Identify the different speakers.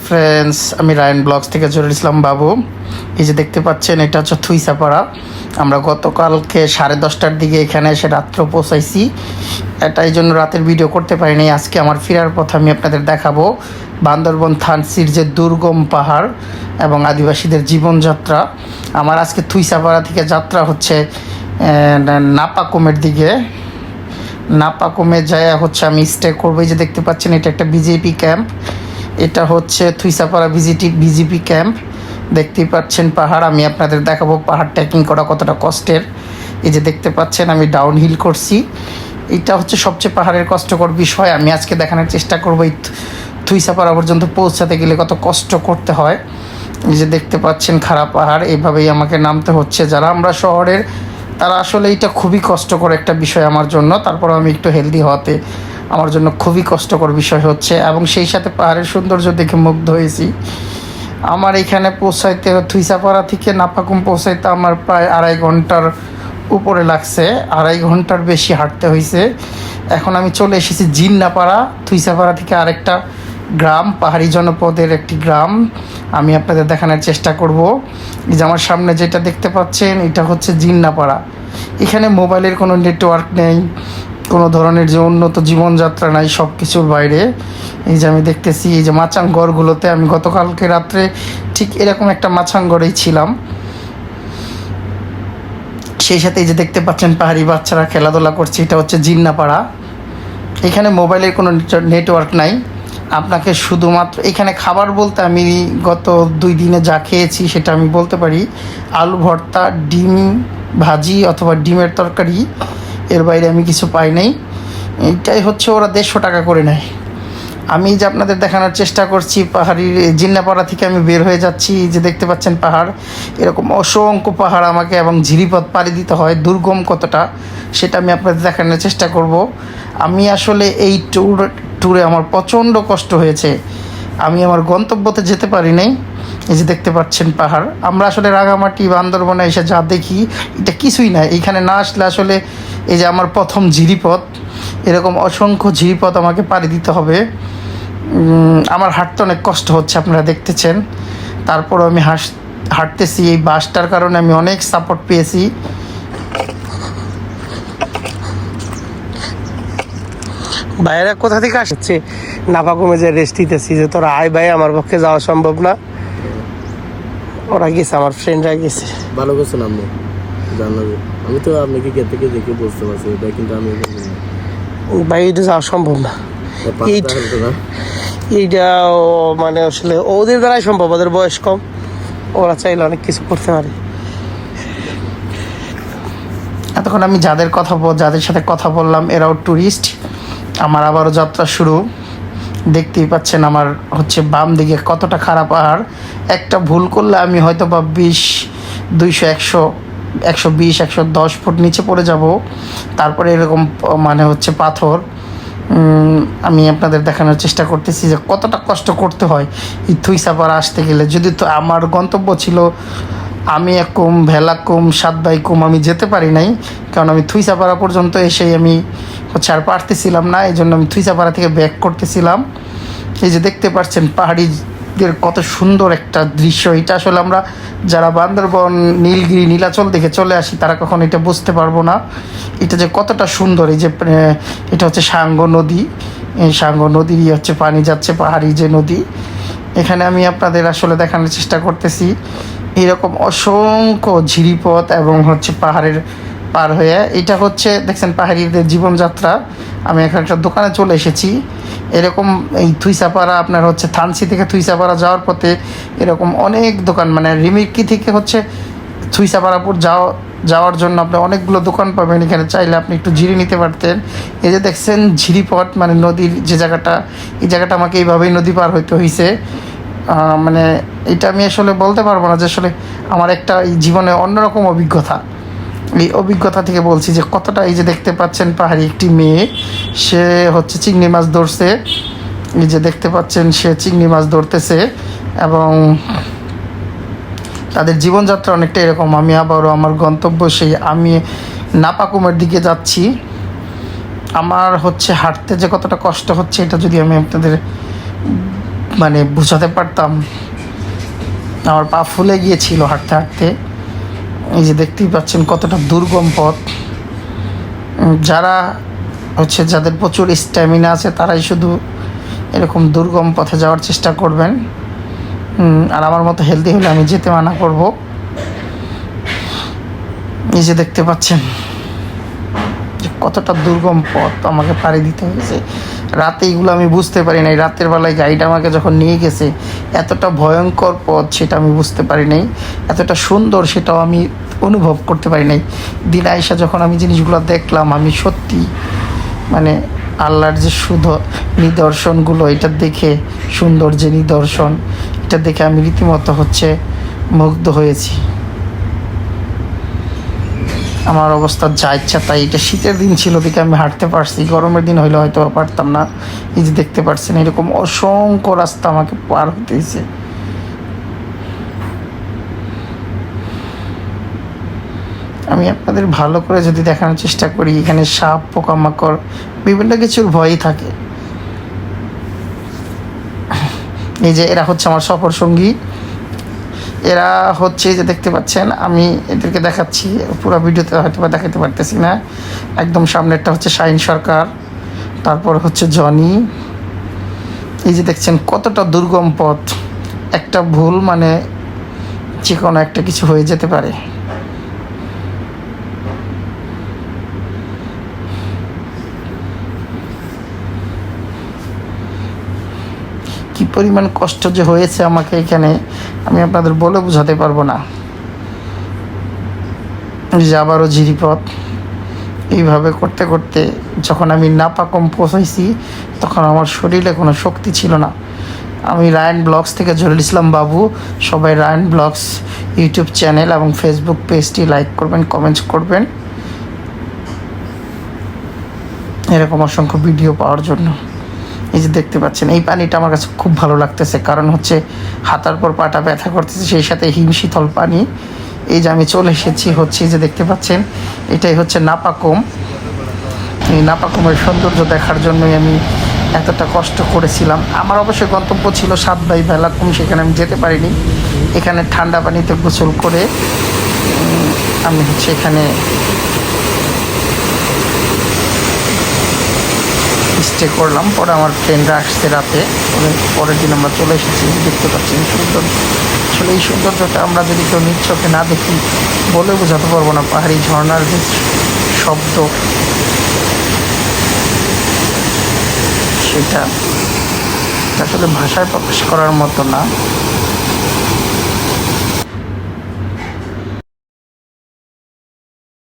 Speaker 1: Friends, আমি Rayan blogs থেকে জহিরুল ইসলাম বাবু। এই যে দেখতে পাচ্ছেন, এটা হচ্ছে থুইসাপাড়া। আমরা গতকালকে 10:30টার দিকে এখানে এসে রাত্র পৌঁছাইছি। এই জন্য রাতের ভিডিও করতে পারিনি। আজকে আমার ফেরার পথ আমি আপনাদের দেখাবো বান্দরবন থানচির যে দুর্গম পাহাড় এবং আদিবাসীদের জীবনযাত্রা। আমার আজকে থুইসাপাড়া থেকে যাত্রা হচ্ছে নাপাকুমের দিকে। নাপাকুমে যায় হচ্ছে আমি স্টে করবো। এই যে দেখতে পাচ্ছেন, এটা একটা বিজেপি ক্যাম্প। এটা হচ্ছে থুইসাপাড়া বিজেপি ক্যাম্প। দেখতেই পাচ্ছেন পাহাড়। আমি আপনাদের দেখাবো পাহাড় ট্রেকিং করা কতটা কষ্টের। এই যে দেখতে পাচ্ছেন আমি ডাউন হিল করছি। এটা হচ্ছে সবচেয়ে পাহাড়ের কষ্টকর বিষয়। আমি আজকে দেখানোর চেষ্টা করবো এই থুইসাপাড়া পর্যন্ত পৌঁছাতে গেলে কত কষ্ট করতে হয়। এই যে দেখতে পাচ্ছেন খারাপ পাহাড়, এইভাবেই আমাকে নামতে হচ্ছে। যারা আমরা শহরের, তারা আসলে এটা খুবই কষ্টকর একটা বিষয় আমার জন্য। তারপর আমি একটু হেলদি হওয়াতে আমার জন্য খুবই কষ্টকর বিষয় হচ্ছে, এবং সেই সাথে পাহাড়ের সৌন্দর্য দেখে মুগ্ধ হয়েছি। আমার এখানে পৌঁছাইতে, থুইসাপাড়া থেকে নাপাকুম পৌঁছাইতে আমার প্রায় 2.5 ঘন্টার উপরে লাগছে। 2.5 ঘন্টার বেশি হাঁটতে হয়েছে। এখন আমি চলে এসেছি জিন্নাপাড়া। থুইসাপাড়া থেকে আরেকটা গ্রাম, পাহাড়ি জনপদের একটি গ্রাম আমি আপনাদের দেখানোর চেষ্টা করব। এই যে আমার সামনে যেটা দেখতে পাচ্ছেন, এটা হচ্ছে জিন্নাপাড়া। এখানে মোবাইলের কোনো নেটওয়ার্ক নেই, কোনো ধরনের যে উন্নত জীবনযাত্রা নাই, সব কিছুর বাইরে। এই যে আমি দেখতেছি, এই যে মাচাংঘরগুলোতে, আমি গতকালকে রাত্রে ঠিক এরকম একটা মাচাংঘরেই ছিলাম। সেই সাথে এই যে দেখতে পাচ্ছেন পাহাড়ি বাচ্চারা খেলাধুলা করছে। এটা হচ্ছে জিন্নাপাড়া। এখানে মোবাইলের কোনো নেটওয়ার্ক নাই। আপনাকে শুধুমাত্র এখানে খাবার বলতে, আমি গত 2 দিনে যা খেয়েছি সেটা আমি বলতে পারি আলু ভর্তা, ডিম ভাজি অথবা ডিমের তরকারি। এর বাইরে আমি কিছু পাই নাই। এইটাই হচ্ছে, ওরা 150 টাকা করে নেয়। আমি যে আপনাদের দেখানোর চেষ্টা করছি, পাহাড়ি জিন্নাপাড়া থেকে আমি বের হয়ে যাচ্ছি। যে দেখতে পাচ্ছেন পাহাড়, এরকম অসংখ্য পাহাড় আমাকে এবং ঝিরিপথ পাড়ি দিতে হয়। দুর্গম কতটা সেটা আমি আপনাদের দেখানোর চেষ্টা করব। আমি আসলে এই ট্যুরে আমার প্রচণ্ড কষ্ট হয়েছে। আমি আমার গন্তব্যতে যেতে পারি নাই। এই যে দেখতে পাচ্ছেন পাহাড়। আমরা আসলে রাঙামাটি বান্দরবনে এসে যা দেখি, এটা কিছুই না। এইখানে না আসলে আসলে এই যে আমার প্রথম ঝিরিপথ, এরকম অসংখ্য ঝিরিপথ আমাকে পাড়ি দিতে হবে। আমার হাঁটতে অনেক কষ্ট হচ্ছে, আপনারা দেখতেছেন। তারপরও আমি হাঁটতেছি। এই বাসটার কারণে আমি অনেক সাপোর্ট পেয়েছি।
Speaker 2: ভাইয়েরা কোথা থেকে আসছে? নাপাকুমে যে রেস্ট দিতেছি, যে তোরা আয় ভাই, আমার পক্ষে যাওয়া সম্ভব না। ওরা গেছে, আমার ফ্রেন্ডরা গেছে।
Speaker 3: ভালো করছেন আপনি জানাবে। আমি তো আপনাকে কে থেকে দেখে বুঝতে পারছি এটা, কিন্তু আমি
Speaker 2: ভাই এটা যাওয়া সম্ভব না। এইটা মানে আসলে ওদের দ্বারাই সম্ভব, ওদের বয়স কম, ওরা চাইলে অনেক কিছু করতে পারে।
Speaker 1: এতক্ষণ আমি যাদের সাথে কথা বললাম, এরাও ট্যুরিস্ট। আমার আবারও যাত্রা শুরু। দেখতেই পাচ্ছেন আমার হচ্ছে বাম দিকে কতটা খারাপ পাহাড়। একটা ভুল করলে আমি হয়তো বা 20, 200, 100, 120, 110 ফুট নিচে পড়ে যাব। তারপরে এরকম মানে হচ্ছে পাথর। আমি আপনাদের দেখানোর চেষ্টা করতেছি যে কতটা কষ্ট করতে হয় এই থুইসাপাড়া আসতে গেলে। যদি তো আমার গন্তব্য ছিল আমি একুম, ভেলাকুম, সাতবাইকুম, আমি যেতে পারি নাই, কারণ আমি থুইসাপাড়া পর্যন্ত এসেই আমি হচ্ছে আর পারতেছিলাম না। এই জন্য আমি থুইসাপাড়া থেকে ব্যাক করতেছিলাম। এই যে দেখতে পাচ্ছেন পাহাড়িদের কত সুন্দর একটা দৃশ্য। এটা আসলে আমরা যারা বান্দরবন, নীলগিরি, নীলাচল দেখে চলে আসি, তারা কখন এটা বুঝতে পারবো না এটা যে কতটা সুন্দর। এই যে এটা হচ্ছে সাঙ্গ নদী। এই সাঙ্গ নদীরই হচ্ছে পানি যাচ্ছে, পাহাড়ি যে নদী। এখানে আমি আপনাদের আসলে দেখানোর চেষ্টা করতেছি এরকম অসংখ্য ঝিরিপথ এবং হচ্ছে পাহাড়ের পার হয়ে। এটা হচ্ছে দেখছেন পাহাড়িদের জীবনযাত্রা। আমি এখন একটা দোকানে চলে এসেছি। এরকম এই থুইসাপাড়া আপনার হচ্ছে থানচি থেকে থুইসাপাড়া যাওয়ার পথে এরকম অনেক দোকান, মানে রিমিকি থেকে হচ্ছে থুইসাপাড়াপুর যাওয়ার জন্য আপনি অনেকগুলো দোকান পাবেন। এখানে চাইলে আপনি একটু জিরিয়ে নিতে পারতেন। এই যে দেখছেন ঝিরিপথ, মানে নদীর যে জায়গাটা, এই জায়গাটা আমাকে এইভাবেই নদী পার হইতে হয়েছে। মানে এটা আমি আসলে বলতে পারবো না যে আসলে আমার একটা এই জীবনে অন্যরকম অভিজ্ঞতা। এই অভিজ্ঞতা থেকে বলছি যে কতটা। এই যে দেখতে পাচ্ছেন পাহাড়ি একটি মেয়ে, সে হচ্ছে চিংড়ি মাছ ধরছে। এই যে দেখতে পাচ্ছেন সে চিংড়ি মাছ ধরতেছে, এবং তাদের জীবনযাত্রা অনেকটা এরকম। আমি আবারও আমার গন্তব্য সেই আমি নাপাকুমের দিকে যাচ্ছি। আমার হচ্ছে হাঁটতে যে কতটা কষ্ট হচ্ছে, এটা যদি আমি আপনাদের মানে বোঝাতে পারতাম। আমার পা ফুলে গিয়েছিল হাঁটতে হাঁটতে। এই যে দেখতেই পাচ্ছেন কতটা দুর্গম পথ। যারা হচ্ছে যাদের প্রচুর স্ট্যামিনা আছে তারাই শুধু এরকম দুর্গম পথে যাওয়ার চেষ্টা করবেন। আর আমার মতো হেলদি হলে আমি যেতে মানা করব। এই যে দেখতে পাচ্ছেন যে কতটা দুর্গম পথ আমাকে পাড়ি দিতে হয়েছে। রাতে এইগুলো আমি বুঝতে পারি নাই, রাতের বেলায় গাইড আমাকে যখন নিয়ে গেছে এতটা ভয়ঙ্কর পথ সেটা আমি বুঝতে পারি নাই, এতটা সুন্দর সেটাও আমি অনুভব করতে পারি নাই। দিন আইসা যখন আমি জিনিসগুলো দেখলাম, আমি সত্যি মানে আল্লাহর যে শুধু নিদর্শনগুলো, এটা দেখে সুন্দর যে নিদর্শন, এটা দেখে আমি রীতিমতো হচ্ছে মুগ্ধ হয়েছি। আমার অবস্থা যা ইচ্ছা তাই। এটা শীতের দিন ছিল দেখে আমি হাঁটতে পারছি, গরমের দিন হইলে হয়তো পারতাম না। এই যে দেখতে পাচ্ছেন এরকম অসংখ্য রাস্তা আমাকে পার হতে হয়েছে। আমি আপনাদের ভালো করে যদি দেখানোর চেষ্টা করি, এখানে সাপ, পোকামাকড়, বিভিন্ন কিছুর ভয়ই থাকে। এই যে এরা হচ্ছে আমার সফর সঙ্গী। এরা হচ্ছে যে দেখতে পাচ্ছেন, আমি এদেরকে দেখাচ্ছি, পুরো ভিডিওতে হয়তো বা দেখাতে পারতেছি না। একদম সামনেরটা হচ্ছে শাহিন সরকার, তারপর হচ্ছে জনি। এই যে দেখছেন কতটা দুর্গম পথ, একটা ভুল মানে যে কোনো একটা কিছু হয়ে যেতে পারে। কি পরিমাণ কষ্ট যে হয়েছে আমাকে এখানে, আমি আপনাদের বলে বোঝাতে পারবো না। যে আবারও ঝিরিপথ, এইভাবে করতে করতে যখন আমি নাপাকম পৌঁছাইছি তখন আমার শরীরে কোনো শক্তি ছিল না। আমি রায়ান ব্লগস থেকে জলিল ইসলাম বাবু। সবাই রায়ান ব্লগস ইউটিউব চ্যানেল এবং ফেসবুক পেজটি লাইক করবেন, কমেন্টস করবেন এরকম অসংখ্য ভিডিও পাওয়ার জন্য। এই যে দেখতে পাচ্ছেন এই পানিটা আমার কাছে খুব ভালো লাগতেছে, কারণ হচ্ছে হাতার পর পাটা ব্যথা করতেছে, সেই সাথে হিম শীতল পানি। এই যে আমি চলে এসেছি হচ্ছে, এই যে দেখতে পাচ্ছেন এটাই হচ্ছে নাপাকম। এই নাপাকমের সৌন্দর্য দেখার জন্যই আমি এতটা কষ্ট করেছিলাম। আমার অবশ্যই গন্তব্য ছিল 7 বাই ভ্যালাকুম, সেখানে আমি যেতে পারিনি। এখানে ঠান্ডা পানিতে গোসল করে আমি হচ্ছে এখানে স্টে করলাম। পরে আমার ফ্রেন্ডরা আসছে রাতে, পরের দিন আমরা চলে এসেছি। দেখতে পাচ্ছেন সুন্দর, আসলে এই সৌন্দর্যটা আমরা যদি কেউ নিজ চোখে না দেখি বলে বোঝাতে পারবো না। পাহাড়ি ঝর্ণার যে শব্দ সেটা আসলে ভাষায় প্রকাশ করার মতো না।